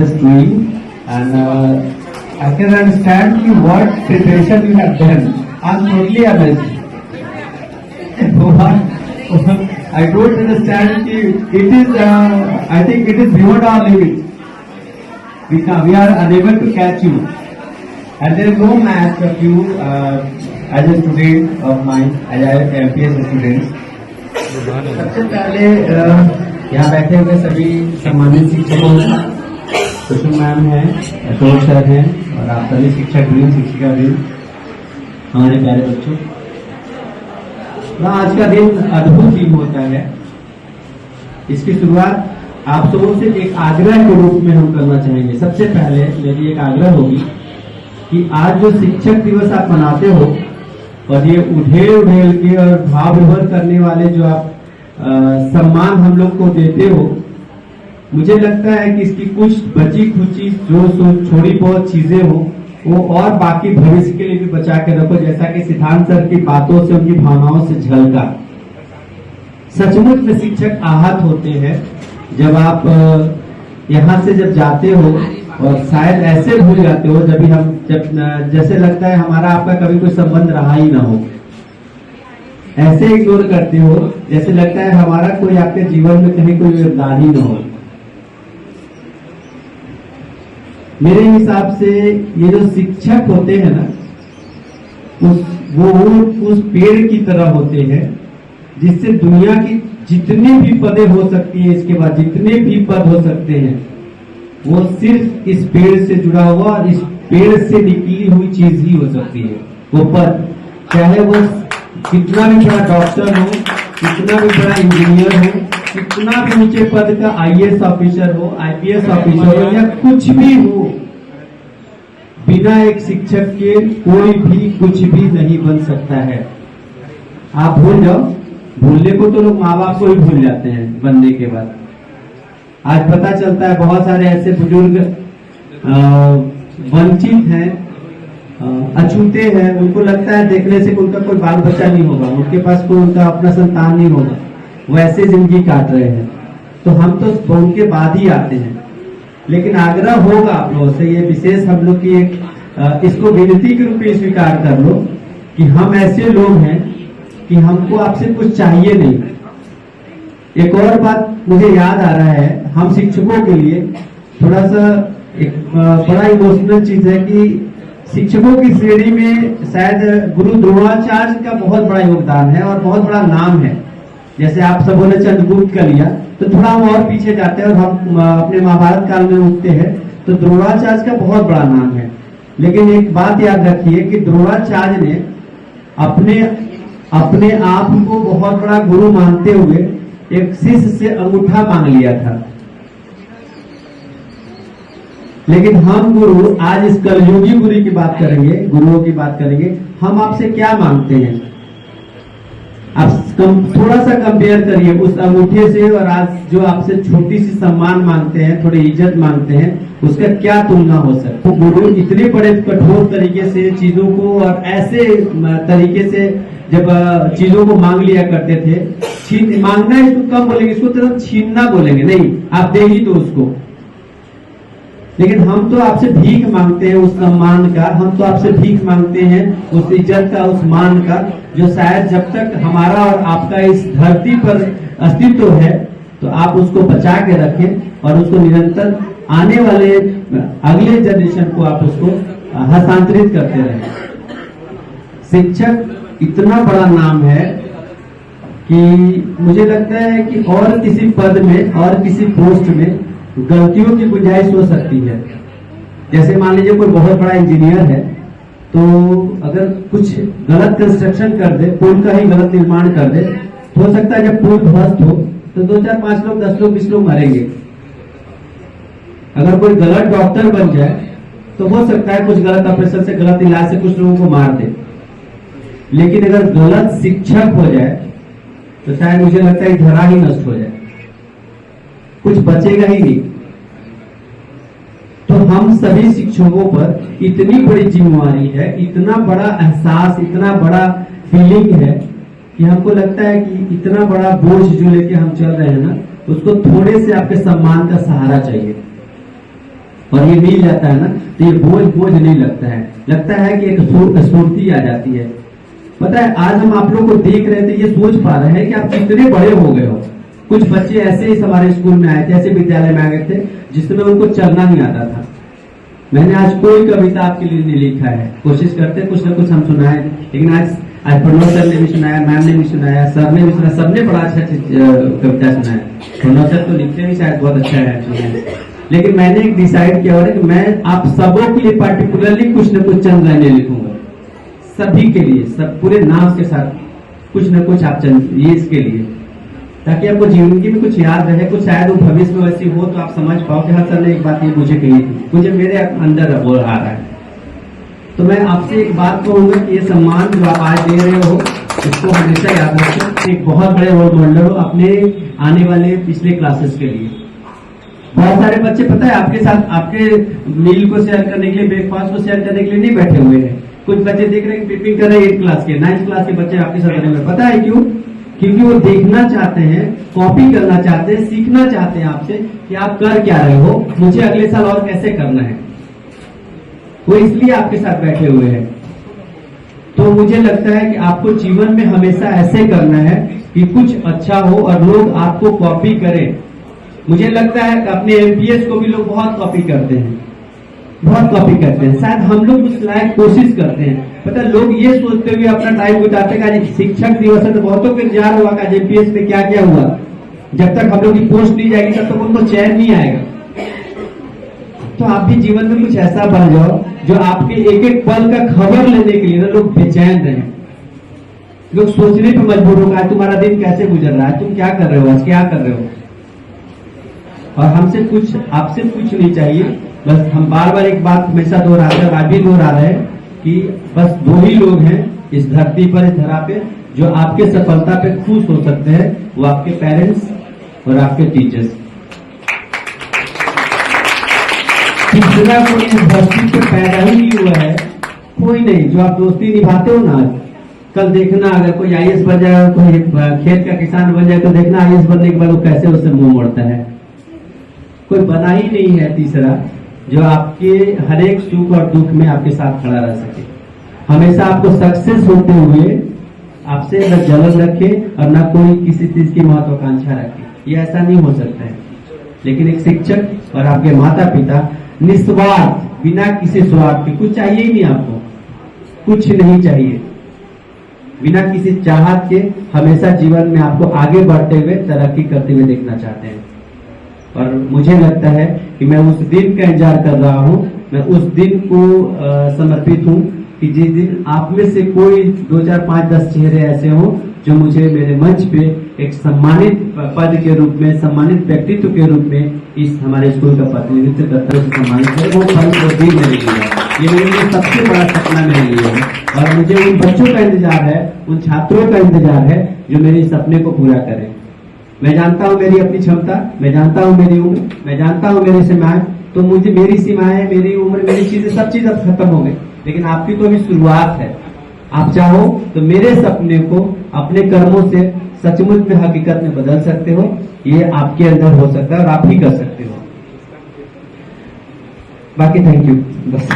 just doing, and I can understand what preparation you have done. I'm totally amazed. I don't understand. It is. I think it is beyond our limit. We are unable to catch you, and there is no match of you as a student of mine, as a MPS student. सबसे पहले यहाँ बैठे हुए सभी सम्मानित शिक्षकों, कुसुम ma'am है, Ashok sir हैं, और आप सभी शिक्षक भी, शिक्षिका भी, हमारे प्यारे बच्चों, आज का दिन अद्भुत दिन होता है। इसकी शुरुआत आप सबों से एक आग्रह के रूप में हम करना चाहेंगे। सबसे पहले मेरी एक आग्रह होगी कि आज जो शिक्षक दिवस आप मनाते हो, और ये उधेड़ के और भाव विभोर करने वाले जो आप सम्मान हम लोग को देते हो, मुझे लगता है कि इसकी कुछ बची खुची जो थोड़ी बहुत चीजें हो वो और बाकी भविष्य के लिए भी बचा के रखो। जैसा कि सिद्धांत सर की बातों से, उनकी भावनाओं से झलका, सचमुच में शिक्षक आहत होते हैं जब आप यहाँ से जब जाते हो, और शायद ऐसे भूल जाते हो जब जैसे लगता है हमारा आपका कभी कोई संबंध रहा ही ना हो। ऐसे इग्नोर करते हो जैसे लगता है हमारा कोई आपके जीवन में कहीं कोई योगदान ही ना हो। मेरे हिसाब से ये जो शिक्षक होते हैं ना, वो उस पेड़ की तरह होते हैं जिससे दुनिया की जितनी भी पदें हो सकती है, इसके बाद जितने भी पद हो सकते हैं, वो सिर्फ इस पेड़ से जुड़ा हुआ और इस पेड़ से निकली हुई चीज ही हो सकती है। वो पद, चाहे वो कितना भी बड़ा डॉक्टर हो, कितना भी बड़ा इंजीनियर हो, कितना भी ऊंचे पद का IAS ऑफिसर हो, IPS ऑफिसर हो, या कुछ भी हो, बिना एक शिक्षक के कोई भी कुछ भी नहीं बन सकता है। आप भूल जाओ, भूलने को तो लोग माँ बाप को ही भूल जाते हैं बनने के बाद। आज पता चलता है बहुत सारे ऐसे बुजुर्ग वंचित हैं, अछूते हैं, उनको लगता है देखने से उनका कोई बाल बच्चा नहीं होगा, उनके पास कोई उनका अपना संतान नहीं होगा, वो ऐसे जिंदगी काट रहे हैं। तो हम तो उनके बाद ही आते हैं। लेकिन आग्रह होगा आप लोगों से, ये विशेष हम लोग की एक इसको विनती के रूप में स्वीकार कर लो कि हम ऐसे लोग हैं कि हमको आपसे कुछ चाहिए नहीं। एक और बात मुझे याद आ रहा है, हम शिक्षकों के लिए थोड़ा सा एक बड़ा इमोशनल चीज है कि शिक्षकों की श्रेणी में शायद गुरु द्रोणाचार्य का बहुत बड़ा योगदान है और बहुत बड़ा नाम है। जैसे आप सबों ने चंद्रगुप्त का लिया तो थोड़ा हम और पीछे जाते हैं और हम अपने महाभारत काल में उठते हैं तो द्रोणाचार्य का बहुत बड़ा नाम है। लेकिन एक बात याद रखिए कि द्रोणाचार्य ने अपने आप को बहुत बड़ा गुरु मानते हुए एक शिष्य से अंगूठा मांग लिया था। लेकिन हम गुरु आज इस कलयुगी गुरु की बात करेंगे, गुरुओं की बात करेंगे। हम आपसे क्या मांगते हैं? आप थोड़ा सा कंपेयर करिए उस अंगूठे से और आज जो आपसे छोटी सी सम्मान मांगते हैं, थोड़ी इज्जत मांगते हैं, उसका क्या तुलना हो सकती है? तो गुरु इतने बड़े कठोर तरीके से चीजों को और ऐसे तरीके से जब चीजों को मांग लिया करते थे। मांगना इसको कम बोलेंगे, इसको तुरंत छीनना बोलेंगे, नहीं आप दे ही दो उसको। लेकिन हम तो आपसे भीख मांगते हैं उस सम्मान का, हम तो आपसे भीख मांगते हैं उस इज्जत का, उस मान का, जो शायद जब तक हमारा और आपका इस धरती पर अस्तित्व है तो आप उसको बचा के रखें और उसको निरंतर आने वाले अगले जनरेशन को आप उसको हस्तांतरित करते रहें। शिक्षक इतना बड़ा नाम है कि मुझे लगता है कि और किसी पद में और किसी पोस्ट में गलतियों की गुंजाइश हो सकती है। जैसे मान लीजिए कोई बहुत बड़ा इंजीनियर है तो अगर कुछ गलत कंस्ट्रक्शन कर दे, पुल का ही गलत निर्माण कर दे, तो हो सकता है जब पुल ध्वस्त हो तो 2 4 5 लोग 10 लोग 20 लोग मरेंगे। अगर कोई गलत डॉक्टर बन जाए तो हो सकता है कुछ गलत ऑपरेशन से, गलत इलाज से कुछ लोगों को मार दे। लेकिन अगर गलत शिक्षक हो जाए तो शायद मुझे लगता है धरा ही नष्ट हो जाए, कुछ बचेगा ही नहीं। तो हम सभी शिक्षकों पर इतनी बड़ी जिम्मेवारी है, इतना बड़ा एहसास, इतना बड़ा फीलिंग है कि हमको लगता है कि इतना बड़ा बोझ जो लेके हम चल रहे हैं ना, उसको थोड़े से आपके सम्मान का सहारा चाहिए। और ये मिल जाता है ना, तो ये बोझ बोझ नहीं लगता है, लगता है कि एक स्फूर्ति आ जाती है। पता है आज हम आप लोग को देख रहे थे, ये सोच पा रहे हैं कि आप कितने बड़े हो गए हो। कुछ बच्चे ऐसे ही हमारे स्कूल में आए थे, ऐसे विद्यालय में आ गए थे जिसमें उनको चलना नहीं आता था। मैंने आज कोई कविता आपके लिए नहीं लिखा है, कोशिश करते कुछ ना कुछ हम सुनाए, लेकिन आज प्रणव सर ने भी सुनाया, मैम ने भी सुनाया, सर ने भी सुनाया, सबने बड़ा अच्छा कविता सुनाया। प्रणव सर तो लिखते भी शायद बहुत अच्छा है, लेकिन मैंने एक डिसाइड किया कि मैं आप सबों के लिए पार्टिकुलरली कुछ न कुछ चंद लाइनें लिखूंगा, सभी के लिए, सब पूरे नाम के साथ कुछ न कुछ आप चंद, ये इसके लिए, ताकि आपको जिंदगी में कुछ याद रहे, कुछ शायद वो भविष्य में वैसी हो तो आप समझ पाओ कि हाँ सर ने एक बात ये मुझे कही थी, मुझे मेरे अंदर वो आ रहा है। तो मैं आपसे एक बात कहूंगा कि ये सम्मान जो आप आज दे रहे हो इसको हमेशा याद रखें, एक बहुत बड़े रोल मॉडल हो अपने आने वाले पिछले क्लासेस के लिए। बहुत सारे बच्चे पता है आपके साथ आपके मील को शेयर करने के लिए, ब्रेकफास्ट को शेयर करने के लिए नहीं बैठे हुए हैं। कुछ बच्चे देख रहे हैं टिपिंग कर रहे हैं 8 क्लास के 9th क्लास के बच्चे आपके साथ बने हुए, पता है क्यों? क्योंकि वो देखना चाहते हैं, कॉपी करना चाहते हैं, सीखना चाहते हैं आपसे कि आप कर क्या रहे हो, मुझे अगले साल और कैसे करना है। वो इसलिए आपके साथ बैठे हुए हैं। तो मुझे लगता है कि आपको जीवन में हमेशा ऐसे करना है कि कुछ अच्छा हो और लोग आपको कॉपी करें। मुझे लगता है कि अपने एमपीएस को भी लोग बहुत कॉपी करते हैं, बहुत कॉपी करते हैं। शायद हम लोग उस लायक कोशिश करते हैं। पता है लोग ये सोचते हुए अपना टाइम बिताते हैं कि शिक्षक दिवस है तो बहुतों के इंतजार हुआ कि एमपीएस में क्या क्या हुआ। जब तक हम लोग की पोस्ट नहीं जाएगी तब तक उनको चैन नहीं आएगा। तो आप भी जीवन में कुछ ऐसा बन जाओ जो आपके एक एक पल का खबर लेने के लिए ना लोग बेचैन रहे, लोग सोचने पर मजबूर होगा तुम्हारा दिन कैसे गुजर रहा है, तुम क्या कर रहे हो, आज क्या कर रहे हो। और हमसे कुछ, आपसे कुछ नहीं चाहिए, बस हम बार बार एक बात हमेशा दोहराते हैं, आज भी दोहरा रहे हैं कि बस 2 ही लोग हैं इस धरती पर, इस धरा पे, जो आपके सफलता पे खुश हो सकते हैं, वो आपके पेरेंट्स और आपके टीचर्स। तीसरा कोई इस धरती पे पैदा ही नहीं हुआ है, कोई नहीं। जो आप दोस्ती निभाते हो ना, कल देखना अगर कोई आईएएस बन जाए, कोई खेत का किसान बन जाए, तो देखना आईएएस बनने के बाद वो कैसे उससे मुंह मोड़ता है। कोई बना ही नहीं है तीसरा जो आपके हर एक सुख और दुख में आपके साथ खड़ा रह सके, हमेशा आपको सक्सेस होते हुए आपसे न जलन रखे और न कोई किसी चीज की महत्वाकांक्षा रखे। ये ऐसा नहीं हो सकता है। लेकिन एक शिक्षक और आपके माता पिता निस्वार्थ, बिना किसी स्वार्थ के, कुछ चाहिए ही नहीं आपको, कुछ नहीं चाहिए, बिना किसी चाहत के हमेशा जीवन में आपको आगे बढ़ते हुए, तरक्की करते हुए देखना चाहते हैं। और मुझे लगता है कि मैं उस दिन का इंतजार कर रहा हूं, मैं उस दिन को समर्पित हूं कि जिस दिन आप में से कोई 2, 4, 5, 10 चेहरे ऐसे हों जो मुझे मेरे मंच पे एक सम्मानित पद के रूप में, सम्मानित व्यक्तित्व के रूप में इस हमारे स्कूल का प्रतिनिधित्व करते हुए सम्मानित है। वो पल वो दिन मेरे लिए है, ये मेरे लिए सबसे बड़ा सपना मेरे लिए है। और मुझे उन बच्चों का इंतजार है, उन छात्रों का इंतजार है जो मेरे सपने को पूरा करें। मैं जानता हूं मेरी अपनी क्षमता, मैं जानता हूं मेरी उम्र, मैं जानता हूं मेरी सीमाएं, तो मुझे मेरी सीमाएं, मेरी उम्र, मेरी चीजें, सब चीज अब खत्म हो गई, लेकिन आपकी तो अभी शुरुआत है। आप चाहो तो मेरे सपने को अपने कर्मों से सचमुच में हकीकत में बदल सकते हो। ये आपके अंदर हो सकता है और आप ही कर सकते हो। बाकी थैंक यू, बस।